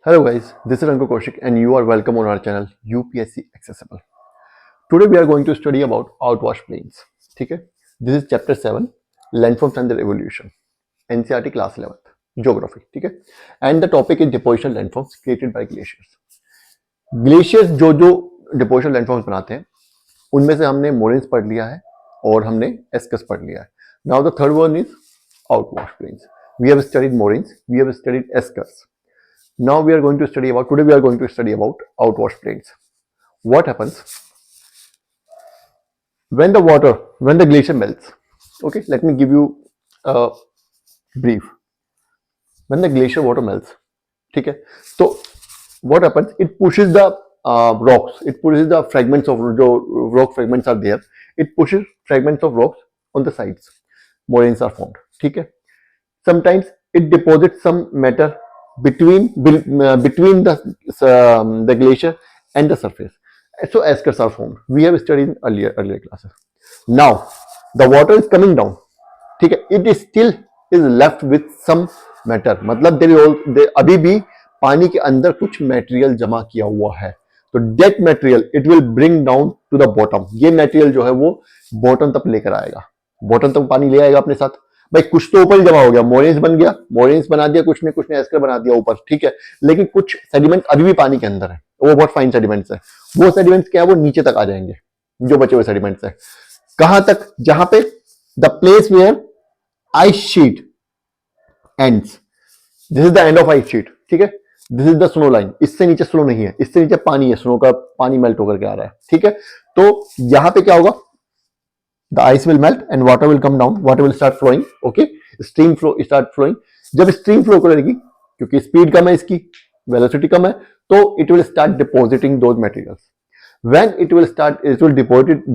Hello guys, this is Ankur Kaushik and you are welcome on our channel UPSC Accessible. Today we are going to study about outwash plains. ठीक है? This is chapter 7, landforms and their evolution. NCERT class 11th, geography. ठीक है? And the topic is depositional landforms created by glaciers. Glaciers जो depositional landforms बनाते हैं, उनमें से हमने moraines पढ़ लिया है और हमने eskers पढ़ लिया है. Now the third one is outwash plains. We have studied moraines, we have studied eskers. Now today we are going to study about outwash plains. What happens when the glacier melts? Okay, let me give you a brief. When the glacier water melts, ठीक है, तो what happens? It pushes the rocks. It pushes the fragments of rock fragments are there. It pushes fragments of rocks on the sides. Moraines are formed. ठीक है. Sometimes it deposits some matter between the glacier and the surface, so eskers are formed. We have studied in earlier classes. Now the water is coming down, ठीक है, it is still is left with some matter, मतलब अभी भी पानी के अंदर कुछ material जमा किया हुआ है, तो that material it will bring down to the bottom. ये मटेरियल जो है वो बॉटम तक लेकर आएगा, बॉटम तक पानी ले आएगा अपने साथ. भाई कुछ तो ऊपर जमा हो गया, मोरेन्स बन गया, मोरेन्स बना दिया कुछ ने एस्कर बना दिया ऊपर, ठीक है, लेकिन कुछ सेडिमेंट अभी भी पानी के अंदर है, वो बहुत फाइन सेडिमेंट्स है. वो सेडिमेंट्स क्या है, वो नीचे तक आ जाएंगे. जो बचे हुए सेडिमेंट्स है कहां तक, जहां पे the place where ice sheet ends. This is the end of ice sheet, ठीक है. This is the snow line. इससे नीचे स्नो नहीं है, इससे नीचे पानी है, स्नो का पानी मेल्ट होकर के आ रहा है, ठीक है. तो यहां पे क्या होगा, the ice will melt and water will come down, water will start flowing. Okay, stream flow start flowing. जब stream flow करेगी, क्योंकि स्पीड कम है, इसकी वेलोसिटी कम है, तो it will start depositing those materials. When it will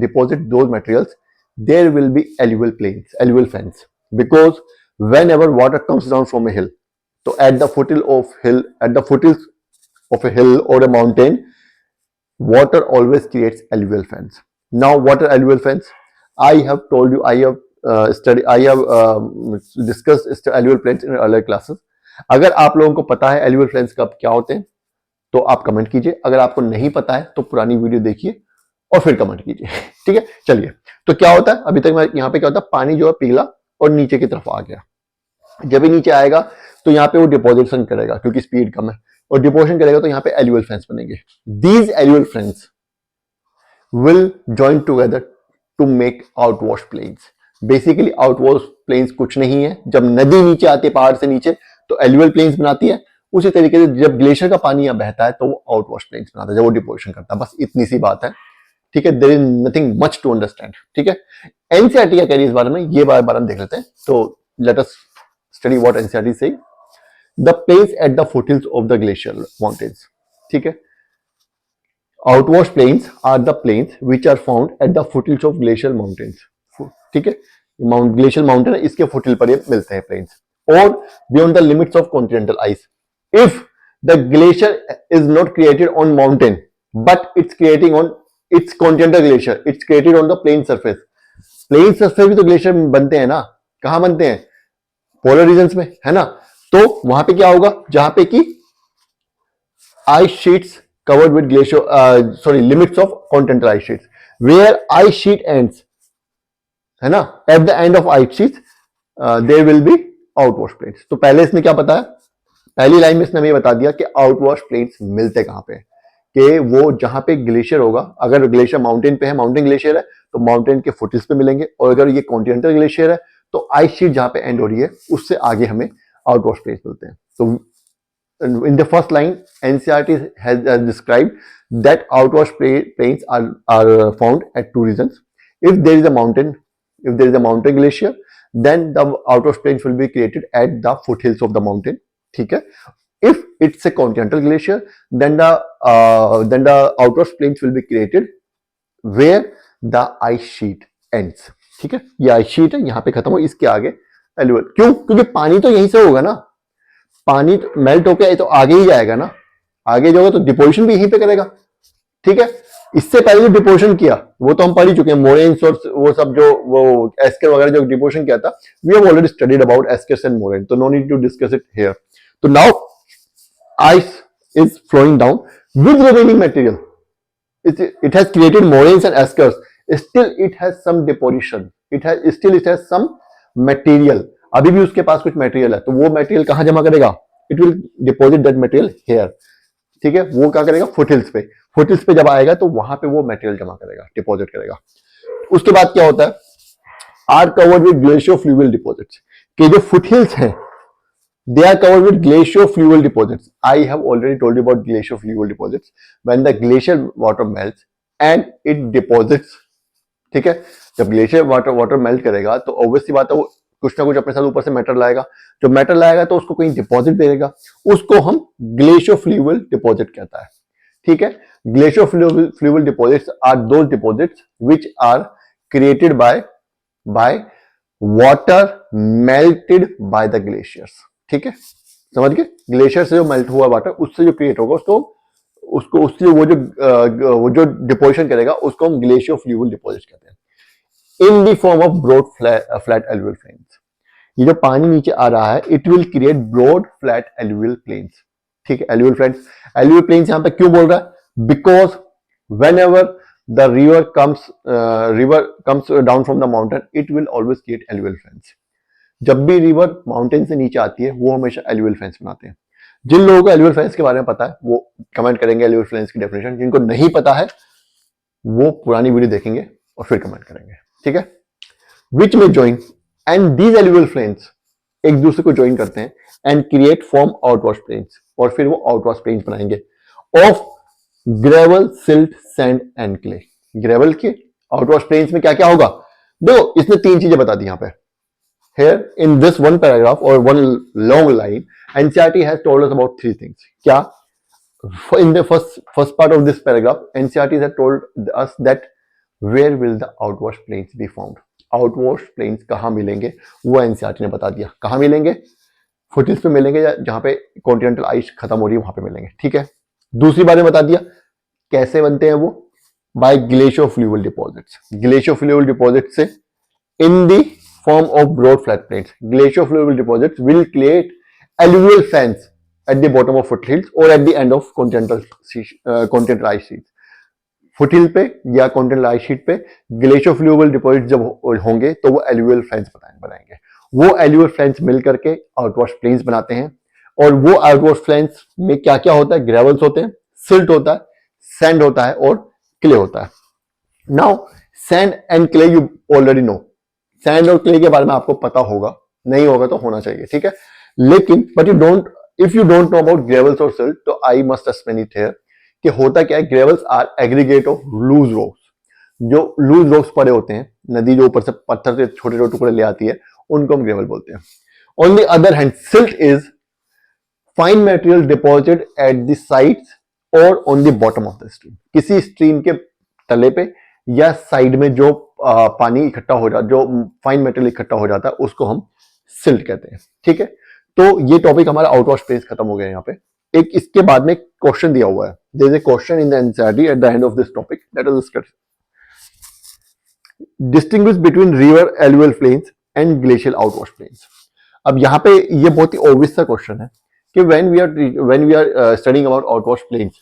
deposit those materials, there will be alluvial plains, alluvial fans, because whenever water comes down from a hill, so at the foothills of a hill or a mountain, water always creates alluvial fans. Now what are alluvial fans? I have told you, I have discussed alluvial plains in earlier classes. अगर आप लोगों को पता है alluvial plains कब क्या होते हैं तो आप कमेंट कीजिए. अगर आपको नहीं पता है तो पुरानी वीडियो देखिए और फिर कमेंट कीजिए, ठीक है. चलिए, तो क्या होता है, अभी तक यहाँ पे क्या होता है, पानी जो है पिघला और नीचे की तरफ आ गया. जब भी नीचे आएगा तो यहाँ पे वो डिपोजिशन करेगा, क्योंकि स्पीड कम है, और डिपोजिशन करेगा तो यहाँ पे alluvial fans बनेंगे. These alluvial fans will join together to make outwash plains. Basically outwash plains कुछ नहीं है, जब नदी नीचे आती है पहाड़ से नीचे तो alluvial plains बनाती है. उसी तरीके से जब ग्लेशियर का पानी यहाँ बहता है तो वो outwash plains बनाता है, जब वो डिपोजिशन करता है. बस इतनी सी बात है, ठीक है. There is nothing much to understand, ठीक है. एनसीईआरटी क्या कह रही है इस बारे में, ये बार हम देख लेते हैं. तो let us study what NCERT say. The plains at the foothills of the glacier mountains, ठीक है. Outwash plains are the plains which are found at the foothills of glacial mountains. ठीक है, glacial mountain है, इसके foothill पर ये मिलते हैं plains. Or beyond the limits of continental ice. If the glacier is not created on mountain, but it's continental glacier, it's created on the plain surface. Plain surface भी तो glacier बनते हैं ना, कहाँ बनते हैं, polar regions में, है ना. तो वहां पे क्या होगा, जहां पे कि ice sheets covered with limits of continental ice sheets, where ice sheet ends, है ना, at the end of ice sheets there will be outwash plains. तो पहले इसने क्या बताया, पहली लाइन में इसने हमें बता दिया कि outwash plains मिलते कहां पे, कि वो जहां पे ग्लेशियर होगा, अगर ग्लेशियर माउंटेन पे है, माउंटेन ग्लेशियर है, तो माउंटेन के फुटहिल्स पे मिलेंगे, और अगर ये कॉन्टिनेंटल ग्लेशियर है तो आइस शीट जहां पे एंड हो रही है उससे आगे हमें आउटवाश प्लेन्स मिलते हैं. तो in the first line, NCERT has described that outwash plains are found at two regions. If there is a mountain glacier, then the outwash plains will be created at the foothills of the mountain. ठीक है. If it's a continental glacier, then the outwash plains will be created where the ice sheet ends. ठीक है, ये ice sheet है, यहाँ पे खत्म हो, इसके आगे alluvial. क्यों, क्योंकि पानी तो यहीं से होगा ना, पानी मेल्ट होकर तो आगे ही जाएगा ना, आगे जाएगा तो डिपोजिशन भी यहीं पे करेगा, ठीक है. इससे पहले जो डिपोजिशन किया वो तो हम पढ़ ही चुके हैं, मोरेन्स और वो सब, जो वो एस्कर वगैरह जो डिपोजिशन किया था, we have already studied about eskers and moraine, तो no need to discuss it here. तो now ice is flowing down with remaining material. It has created moraines and eskers. Still it has some deposition. It has some material. अभी भी उसके पास कुछ material है, तो वो material कहां जमा करेगा? It will deposit that material here. ठीक है, वो क्या करेगा? फुटहिल्स पे. फुटहिल्स पे जब आएगा तो वहां पे वो मटेरियल जमा करेगा, डिपॉजिट करेगा. उसके बाद क्या होता है? Are covered with glaciofluvial deposits. कि जो फुटहिल्स हैं, they are covered with glacial-fluvial deposits. I have already told you about glacial-fluvial deposits. When the glacial water melts and it deposits, ठीक है, जब ग्लेशियर वाटर मेल्ट करेगा तो obviously बात है वो कुछ ना कुछ अपने साथ ऊपर से मेटल लाएगा. जो मेटल लाएगा तो उसको कहीं डिपॉजिट देगा, उसको हम ग्लेशियो-फ्लूवियल डिपॉजिट कहता है. ठीक है, glaciofluvial deposits are those deposits which are created by water melted by the glaciers. ठीक है, समझ गए? ग्लेशियर से जो मेल्ट हुआ वाटर उससे जो क्रिएट होगा उसको उससे वो जो डिपोजिशन करेगा उसको हम ग्लेशियो-फ्लूवियल डिपॉजिट कहते हैं. In the form of broad flat alluvial plains. ये जो पानी नीचे आ रहा है, it will create broad flat alluvial plains. ठीक है, एलुवियल प्लेन्स यहां पे क्यों बोल रहा है? Because whenever the river comes down from the mountain, it will always create alluvial plains. जब भी रिवर माउंटेन से नीचे आती है वो हमेशा एलुवियल प्लेन्स बनाते हैं. जिन लोगों को एलुवियल प्लेन्स के बारे में पता है वो कमेंट करेंगे एलुवियल प्लेन्स की डेफिनेशन. जिनको नहीं पता है वो पुरानी वीडियो देखेंगे और फिर कमेंट करेंगे. ठीक है, विच में join and these alluvial plains एक दूसरे को ज्वाइन करते हैं and create form outwash plains. और फिर वो आउटवॉश प्लेन्स बनाएंगे of gravel, silt, sand and clay. Gravel के आउटवॉश प्लेन्स में क्या क्या होगा? देखो, इसने 3 चीजें बता दी यहां पे. Here in this one paragraph or one long line, NCERT has told us about 3 things. क्या? In the first part of this paragraph, NCERT has told us that where will the outwash plains be found. Outwash plains कहाँ मिलेंगे वो NCERT ने बता दिया. कहाँ मिलेंगे? Foothills पे मिलेंगे या जहाँ पे कॉन्टिनेंटल आइस खत्म हो रही है वहां पे मिलेंगे. ठीक है, दूसरी बात बता दिया कैसे बनते हैं वो. By glaciofluvial deposits. Glaciofluvial deposit से in the form of broad flat plains. Glacial-fluvial deposits will create alluvial fans at the bottom of foothills or at the end of continental ice sheets. Foothill पे या continental ice sheet पे ग्लेशियो-फ्लूवियल deposit जब होंगे तो वो alluvial फ्लैंस बनाएंगे. वो alluvial फ्लैंस मिल करके आउटवॉश प्लेन्स बनाते हैं. और वो आउटवॉश प्लेन्स में क्या क्या होता है? ग्रेवल्स होते हैं, सिल्ट होता है, सैंड होता है और क्ले होता है. Now sand and clay you already know. Sand और क्ले के बारे में आपको पता होगा, नहीं होगा तो होना चाहिए. ठीक है, लेकिन but if you don't know about gravels और सिल्ट तो I must explain it here कि होता क्या है. Gravels are aggregate of loose rocks. जो लूज रॉक्स पड़े होते हैं, नदी जो ऊपर से पत्थर से छोटे छोटे टुकड़े ले आती है उनको हम ग्रेवल बोलते हैं. On the other hand silt is fine material deposited at the sides और on the bottom of the stream. किसी स्ट्रीम के तले पे या साइड में जो पानी इकट्ठा हो जाता, जो फाइन मटेरियल इकट्ठा हो जाता है उसको हम सिल्ट कहते हैं. ठीक है, तो ये टॉपिक हमारा आउटवॉश प्लेन्स खत्म हो गया. यहाँ पे एक इसके बाद में क्वेश्चन दिया हुआ है. There is a question in the NCERT at the end of this topic that is discussed. Distinguish between river alluvial plains and glacial outwash plains. अब यहाँ पे ये बहुत ही ऑब्वियस सा क्वेश्चन है कि when we are studying about outwash plains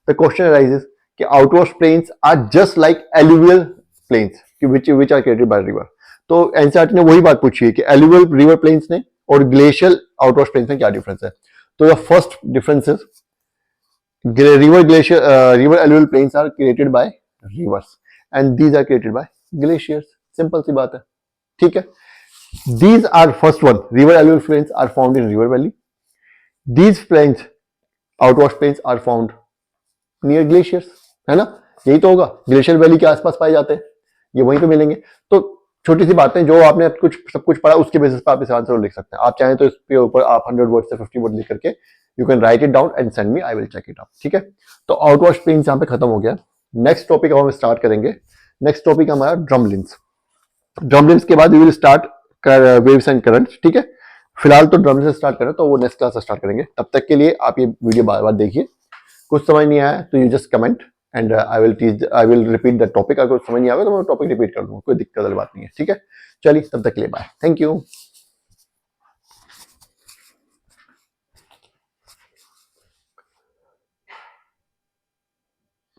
the question arises कि outwash plains are just like alluvial plains which are created by river. तो एनसीईआरटी ने वही बात पूछी है कि एलुवियल रिवर प्लेन्स ने और ग्लेशियल आउटवॉश प्लेन्स में क्या डिफरेंस है. तो the first difference is river alluvial plains are created by rivers and these are created by glaciers. Simple सी बात है. ठीक है, these are first one, river alluvial plains are found in river valley. These plains, outwash plains are found near glaciers. है ना, यही तो होगा. ग्लेशियर वैली के आसपास पाए जाते हैं, ये वहीं पे मिलेंगे. तो छोटी सी बातें जो आपने सब कुछ पढ़ा उसके बेसिस पर आप इस आंसर लिख सकते हैं. आप चाहें तो इसके ऊपर आप 100 वर्ड से 50 वर्ड लिख करके you can write it down and send me, I will check it out. ठीक है, तो आउटवॉश प्लेन्स यहाँ पे खत्म हो गया. नेक्स्ट टॉपिक हम स्टार्ट करेंगे. नेक्स्ट टॉपिक हमारा ड्रमलिन्स. ड्रमलिन्स के बाद we will start waves and currents. ठीक है, फिलहाल तो ड्रमलिन्स से स्टार्ट करें तो वो नेक्स्ट क्लास से स्टार्ट करेंगे. तब तक के लिए आप ये वीडियो बार बार देखिए. कुछ समझ नहीं आया तो you just comment and I will repeat the topic. अगर समझ नहीं आएगा तो मैं टॉपिक रिपीट कर दूंगा, कोई दिक्कत वाली बात नहीं है. ठीक है, चलिए तब तक के लिए बाय. Thank you.